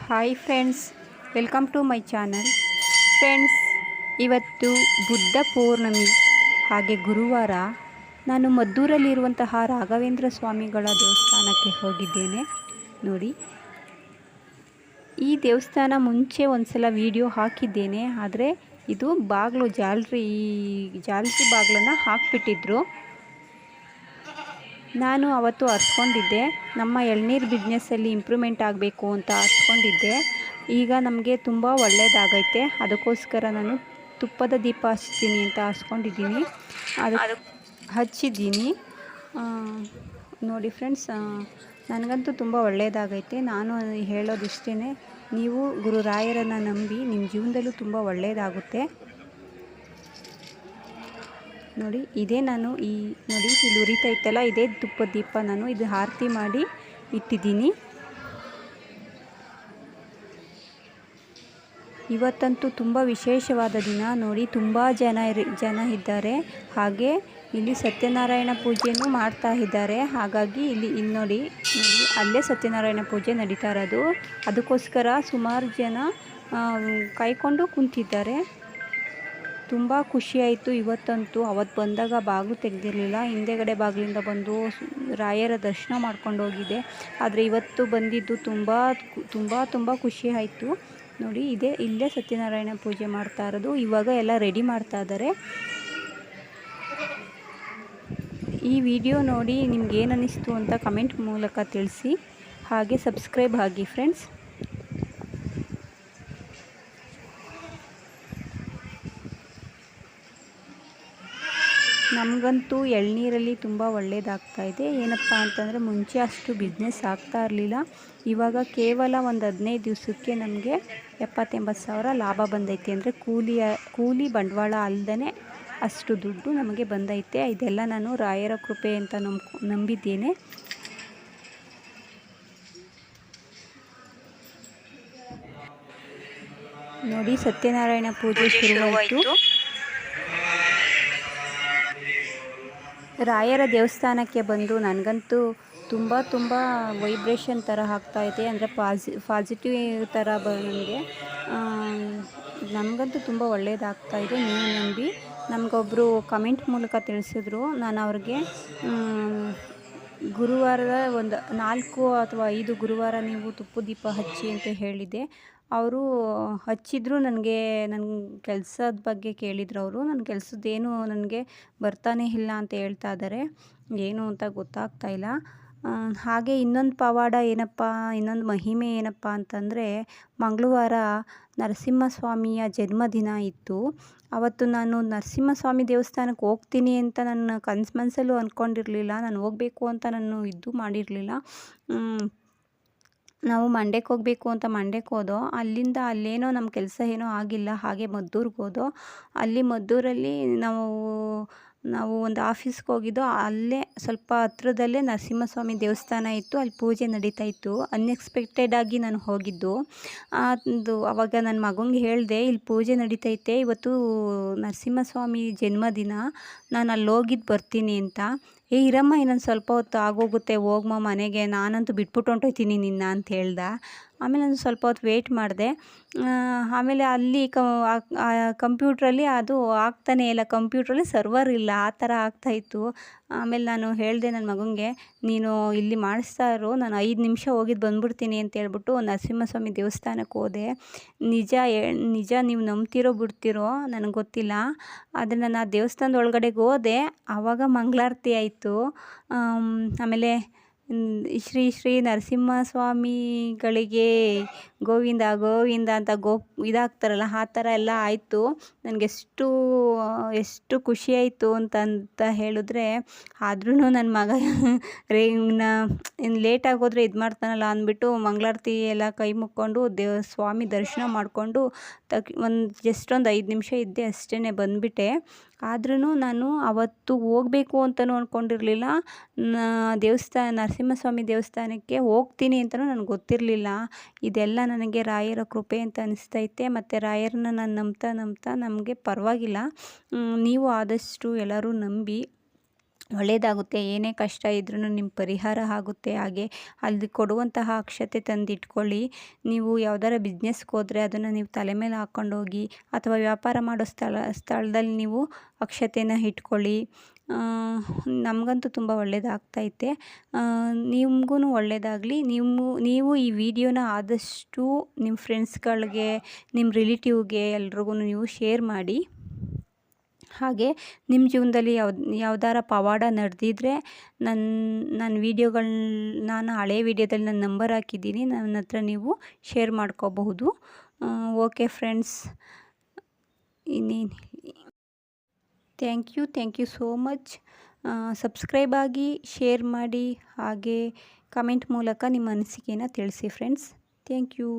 Hi friends, welcome to my channel. Friends, ಇವತ್ತು ಬುದ್ಧ ಪೌರ್ಣಮಿ ಹಾಗೆ ಗುರುವಾರ. ನಾನು ಮದ್ದೂರಲ್ಲಿರುವಂತಹ ರಾಘವೇಂದ್ರ ಸ್ವಾಮಿಗಳ ದೇವಸ್ಥಾನಕ್ಕೆ ಹೋಗಿದ್ದೇನೆ. ನೋಡಿ, ಈ ದೇವಸ್ಥಾನ ಮುಂಚೆ ಒಂದು ಸಲ ವಿಡಿಯೋ ಹಾಕಿದ್ದೇನೆ, ಆದರೆ ಇದು ಬಾಗಿಲು ಜಾಲರಿ ಬಾಗಿಲನ್ನು ಹಾಕಿಬಿಟ್ಟಿದ್ರು. ನಾನು ಅವತ್ತು ಅರ್ಸ್ಕೊಂಡಿದ್ದೆ, ನಮ್ಮ ಎಳ್ನೀರು ಬಿಸ್ನೆಸ್ಸಲ್ಲಿ ಇಂಪ್ರೂವ್ಮೆಂಟ್ ಆಗಬೇಕು ಅಂತ ಅರ್ಸ್ಕೊಂಡಿದ್ದೆ. ಈಗ ನಮಗೆ ತುಂಬ ಒಳ್ಳೆಯದಾಗೈತೆ, ಅದಕ್ಕೋಸ್ಕರ ನಾನು ತುಪ್ಪದ ದೀಪ ಹಚ್ತೀನಿ ಅಂತ ಹಚ್ಕೊಂಡಿದ್ದೀನಿ. ಅದು ಹಚ್ಚಿದ್ದೀನಿ. ನೋಡಿ ಫ್ರೆಂಡ್ಸ್, ನನಗಂತೂ ತುಂಬ ಒಳ್ಳೆಯದಾಗೈತೆ. ನಾನು ಹೇಳೋದಿಷ್ಟೇ, ನೀವು ಗುರುರಾಯರನ್ನು ನಂಬಿ ನಿಮ್ಮ ಜೀವನದಲ್ಲೂ ತುಂಬ ಒಳ್ಳೆಯದಾಗುತ್ತೆ. ನೋಡಿ, ಇದೇ ನಾನು ನೋಡಿ ಇಲ್ಲಿ ಉರಿತೈತಲ್ಲ, ಇದೇ ತುಪ್ಪದ ದೀಪ. ನಾನು ಇದು ಆರತಿ ಮಾಡಿ ಇಟ್ಟಿದ್ದೀನಿ. ಇವತ್ತಂತೂ ತುಂಬ ವಿಶೇಷವಾದ ದಿನ. ನೋಡಿ, ತುಂಬ ಜನ ಇದ್ದಾರೆ. ಹಾಗೆ ಇಲ್ಲಿ ಸತ್ಯನಾರಾಯಣ ಪೂಜೆಯನ್ನು ಮಾಡ್ತಾ ಇದ್ದಾರೆ. ಹಾಗಾಗಿ ಇಲ್ಲಿ ನೋಡಿ ಅಲ್ಲೇ ಸತ್ಯನಾರಾಯಣ ಪೂಜೆ ನಡೀತಾ ಇರೋದು. ಅದಕ್ಕೋಸ್ಕರ ಸುಮಾರು ಜನ ಕಾಯ್ಕೊಂಡು ಕುಂತಿದ್ದಾರೆ. ತುಂಬ ಖುಷಿಯಾಯಿತು ಇವತ್ತಂತೂ. ಅವತ್ತು ಬಂದಾಗ ಬಾಗಿಲು ತೆಗೆದಿರಲಿಲ್ಲ, ಹಿಂದೆಗಡೆ ಬಾಗಿಲಿಂದ ಬಂದು ರಾಯರ ದರ್ಶನ ಮಾಡ್ಕೊಂಡು ಹೋಗಿದೆ. ಆದರೆ ಇವತ್ತು ಬಂದಿದ್ದು ತುಂಬ ಖುಷಿ ಆಯಿತು. ನೋಡಿ, ಇಲ್ಲೇ ಸತ್ಯನಾರಾಯಣ ಪೂಜೆ ಮಾಡ್ತಾ ಇರೋದು. ಇವಾಗ ಎಲ್ಲ ರೆಡಿ ಮಾಡ್ತಾ ಇದ್ದಾರೆ. ಈ ವಿಡಿಯೋ ನೋಡಿ ನಿಮ್ಗೆ ಏನು ಅನ್ನಿಸ್ತು ಅಂತ ಕಮೆಂಟ್ ಮೂಲಕ ತಿಳಿಸಿ. ಹಾಗೆ ಸಬ್ಸ್ಕ್ರೈಬ್ ಆಗಿ ಫ್ರೆಂಡ್ಸ್. ನಮಗಂತೂ ಎಳ್ನೀರಲ್ಲಿ ತುಂಬ ಒಳ್ಳೆಯದಾಗ್ತಾಯಿದೆ. ಏನಪ್ಪ ಅಂತಂದರೆ, ಮುಂಚೆ ಅಷ್ಟು ಬಿಸ್ನೆಸ್ ಆಗ್ತಾ ಇರಲಿಲ್ಲ. ಇವಾಗ ಕೇವಲ ಒಂದು 15 ದಿವಸಕ್ಕೆ ನಮಗೆ 70-80 ಸಾವಿರ ಲಾಭ ಬಂದೈತೆ. ಅಂದರೆ ಕೂಲಿ ಬಂಡವಾಳ ಅಲ್ಲದೇ ಅಷ್ಟು ದುಡ್ಡು ನಮಗೆ ಬಂದೈತೆ. ಇದೆಲ್ಲ ನಾನು ರಾಯರ ಕೃಪೆ ಅಂತ ನಂಬಿದ್ದೇನೆ. ನೋಡಿ, ಸತ್ಯನಾರಾಯಣ ಪೂಜೆ ಶುರುವಾಯಿತು. ರಾಯರ ದೇವಸ್ಥಾನಕ್ಕೆ ಬಂದು ನನಗಂತೂ ತುಂಬ ವೈಬ್ರೇಷನ್ ಥರ ಆಗ್ತಾಯಿದೆ. ಅಂದರೆ ಪಾಸಿಟಿವ್ ಥರ ನಮಗಂತೂ ತುಂಬ ಒಳ್ಳೆಯದಾಗ್ತಾಯಿದೆ. ನೀವು ನಂಬಿ. ನಮಗೊಬ್ಬರು ಕಮೆಂಟ್ ಮೂಲಕ ತಿಳಿಸಿದ್ರು. ನಾನು ಅವ್ರಿಗೆ ಗುರುವಾರದ ಒಂದು 4 ಅಥವಾ 5 ಗುರುವಾರ ನೀವು ತುಪ್ಪ ದೀಪ ಹಚ್ಚಿ ಅಂತ ಹೇಳಿದ್ದೆ. ಅವರು ಹಚ್ಚಿದ್ರು. ನನ್ನ ಕೆಲಸದ ಬಗ್ಗೆ ಕೇಳಿದ್ರು ಅವರು. ನನ್ನ ಕೆಲಸದ್ದೇನು ನನಗೆ ಬರ್ತಾನೆ ಇಲ್ಲ ಅಂತ ಹೇಳ್ತಾ ಇದ್ದಾರೆ. ಏನು ಅಂತ ಗೊತ್ತಾಗ್ತಾ ಇಲ್ಲ. ಹಾಗೆ ಇನ್ನೊಂದು ಪವಾಡ ಇನ್ನೊಂದು ಮಹಿಮೆ ಏನಪ್ಪ ಅಂತಂದರೆ, ಮಂಗಳವಾರ ನರಸಿಂಹಸ್ವಾಮಿಯ ಜನ್ಮದಿನ ಇತ್ತು. ಅವತ್ತು ನಾನು ನರಸಿಂಹಸ್ವಾಮಿ ದೇವಸ್ಥಾನಕ್ಕೆ ಹೋಗ್ತೀನಿ ಅಂತ ನನ್ನ ಮನಸ್ಸಲ್ಲೂ ಅಂದ್ಕೊಂಡಿರಲಿಲ್ಲ. ನಾನು ಹೋಗಬೇಕು ಅಂತ ನಾನು ಮಾಡಿರಲಿಲ್ಲ. ನಾವು ಮಂಡ್ಯಕ್ಕೆ ಹೋಗಬೇಕು ಅಂತ ಮಂಡ್ಯಕ್ಕೆ ಹೋದೋ. ಅಲ್ಲಿಂದ ಅಲ್ಲೇನೋ ನಮ್ಮ ಕೆಲಸ ಏನೋ ಆಗಿಲ್ಲ. ಹಾಗೆ ಮದ್ದೂರಿಗೆ ಹೋದೋ. ಅಲ್ಲಿ ಮದ್ದೂರಲ್ಲಿ ನಾವು ಒಂದು ಆಫೀಸ್ಗೆ ಹೋಗಿದ್ದೋ. ಅಲ್ಲೇ ಸ್ವಲ್ಪ ಹತ್ರದಲ್ಲೇ ನರಸಿಂಹಸ್ವಾಮಿ ದೇವಸ್ಥಾನ ಇತ್ತು. ಅಲ್ಲಿ ಪೂಜೆ ನಡೀತಾ ಇತ್ತು. ಅನ್ಎಕ್ಸ್ಪೆಕ್ಟೆಡಾಗಿ ನಾನು ಹೋಗಿದ್ದು. ಆವಾಗ ನನ್ನ ಮಗನಿಗೆ ಹೇಳಿದೆ, ಇಲ್ಲಿ ಪೂಜೆ ನಡೀತೈತೆ, ಇವತ್ತು ನರಸಿಂಹಸ್ವಾಮಿ ಜನ್ಮದಿನ, ನಾನು ಅಲ್ಲಿ ಹೋಗಿದ್ದು ಬರ್ತೀನಿ ಅಂತ. ಇರಮ್ಮ, ಇನ್ನೊಂದು ಸ್ವಲ್ಪ ಹೊತ್ತು ಆಗೋಗುತ್ತೆ, ಹೋಗಮ್ಮ ಮನೆಗೆ, ನಾನಂತೂ ಬಿಟ್ಬಿಟ್ಟು ಹೊಂಟೋಯ್ತೀನಿ ನಿನ್ನ ಅಂತ ಹೇಳ್ದ. ಆಮೇಲೆ ನಾನು ಸ್ವಲ್ಪ ಹೊತ್ತು ವೆಯ್ಟ್ ಮಾಡಿದೆ. ಆಮೇಲೆ ಅಲ್ಲಿ ಕಂಪ್ಯೂಟ್ರಲ್ಲಿ ಅದು ಆಗ್ತಾನೇ ಇಲ್ಲ. ಕಂಪ್ಯೂಟ್ರಲ್ಲಿ ಸರ್ವರ್ ಇಲ್ಲ, ಆ ಥರ ಆಗ್ತಾಯಿತ್ತು. ಆಮೇಲೆ ನಾನು ಹೇಳಿದೆ ನನ್ನ ಮಗನಿಗೆ, ನೀನು ಇಲ್ಲಿ ಮಾಡಿಸ್ತಾ ಇರು, ನಾನು 5 ನಿಮಿಷ ಹೋಗಿದ್ದು ಬಂದ್ಬಿಡ್ತೀನಿ ಅಂತ ಹೇಳ್ಬಿಟ್ಟು ನರಸಿಂಹಸ್ವಾಮಿ ದೇವಸ್ಥಾನಕ್ಕೆ ಹೋದೆ. ನಿಜ ನೀವು ನಂಬ್ತಿರೋ ಬಿಡ್ತಿರೋ ನನಗೆ ಗೊತ್ತಿಲ್ಲ. ಆದರೆ ನಾನು ಆ ದೇವಸ್ಥಾನದ ಒಳಗಡೆಗೆ ಹೋದೆ. ಆವಾಗ ಮಂಗಳಾರತಿ ಆಯಿತು. ಆಮೇಲೆ ಶ್ರೀ ಶ್ರೀ ನರಸಿಂಹಸ್ವಾಮಿಗಳಿಗೆ ಗೋವಿಂದ ಗೋವಿಂದ ಅಂತ ಇದಾಗ್ತಾರಲ್ಲ, ಆ ಥರ ಎಲ್ಲ ಆಯಿತು. ನನಗೆ ಎಷ್ಟು ಖುಷಿ ಆಯಿತು ಅಂತ ಹೇಳಿದ್ರೆ. ಆದ್ರೂ ನನ್ನ ಮಗ ಇನ್ನು ಲೇಟಾಗಿ ಹೋದರೆ ಇದು ಮಾಡ್ತಾನಲ್ಲ ಅಂದ್ಬಿಟ್ಟು ಮಂಗಳಾರತಿ ಎಲ್ಲ ಕೈ ಮುಕ್ಕೊಂಡು ಸ್ವಾಮಿ ದರ್ಶನ ಮಾಡಿಕೊಂಡು ಜಸ್ಟ್ ಒಂದು 5 ನಿಮಿಷ ಇದ್ದೆ, ಅಷ್ಟೇ ಬಂದುಬಿಟ್ಟೆ. ಆದ್ರೂ ನಾನು ಅವತ್ತು ಹೋಗಬೇಕು ಅಂತಲೂ ಅಂದ್ಕೊಂಡಿರಲಿಲ್ಲ. ನರಸಿಂಹಸ್ವಾಮಿ ದೇವಸ್ಥಾನಕ್ಕೆ ಹೋಗ್ತೀನಿ ಅಂತಲೂ ನನಗೆ ಗೊತ್ತಿರಲಿಲ್ಲ. ಇದೆಲ್ಲ ನನಗೆ ರಾಯರ ಕೃಪೆ ಅಂತ ಅನಿಸ್ತೈತೆ. ಮತ್ತು ರಾಯರನ್ನ ನಾನು ನಂಬ್ತಾ ನಮಗೆ ಪರವಾಗಿಲ್ಲ. ನೀವು ಆದಷ್ಟು ಎಲ್ಲರೂ ನಂಬಿ. ಒಳ್ಳೆಯದಾಗುತ್ತೆ. ಏನೇ ಕಷ್ಟ ಇದ್ರೂ ನಿಮ್ಮ ಪರಿಹಾರ ಆಗುತ್ತೆ. ಹಾಗೆ ಅಲ್ಲಿ ಕೊಡುವಂತಹ ಅಕ್ಷತೆ ತಂದಿಟ್ಕೊಳ್ಳಿ. ನೀವು ಯಾವ್ದಾರ ಬಿಸ್ನೆಸ್ಗೆ ಹೋದರೆ ಅದನ್ನು ನೀವು ತಲೆ ಮೇಲೆ ಹಾಕ್ಕೊಂಡೋಗಿ, ಅಥವಾ ವ್ಯಾಪಾರ ಮಾಡೋ ಸ್ಥಳದಲ್ಲಿ ನೀವು ಅಕ್ಷತೆನ ಇಟ್ಕೊಳ್ಳಿ. ನಮಗಂತೂ ತುಂಬ ಒಳ್ಳೆಯದಾಗ್ತೈತೆ. ನಿಮಗೂ ಒಳ್ಳೆಯದಾಗಲಿ. ನೀವು ಈ ವಿಡಿಯೋನ ಆದಷ್ಟು ನಿಮ್ಮ ಫ್ರೆಂಡ್ಸ್ಗಳಿಗೆ, ನಿಮ್ಮ ರಿಲೇಟಿವ್ಗೆ ಎಲ್ರಿಗೂ ನೀವು ಶೇರ್ ಮಾಡಿ. ಹಾಗೆ ನಿಮ್ಮ ಜೀವನದಲ್ಲಿ ಯಾವ್ದಾರ ಪವಾಡ ನಡೆದಿದ್ರೆ ನನ್ನ ನಾನು ಹಳೆ ವೀಡಿಯೋದಲ್ಲಿ ನನ್ನ ನಂಬರ್ ಹಾಕಿದ್ದೀನಿ, ನನ್ನ ಹತ್ರ ನೀವು ಶೇರ್ ಮಾಡ್ಕೋಬಹುದು. ಓಕೆ ಫ್ರೆಂಡ್ಸ್, ಇನ್ನೇನು thank you so much. Subscribe ಆಗಿ, ಶೇರ್ ಮಾಡಿ, ಹಾಗೆ ಕಮೆಂಟ್ ಮೂಲಕ ನಿಮ್ಮ ಅನಿಸಿಕೆನ ತಿಳಿಸಿ ಫ್ರೆಂಡ್ಸ್. Thank you.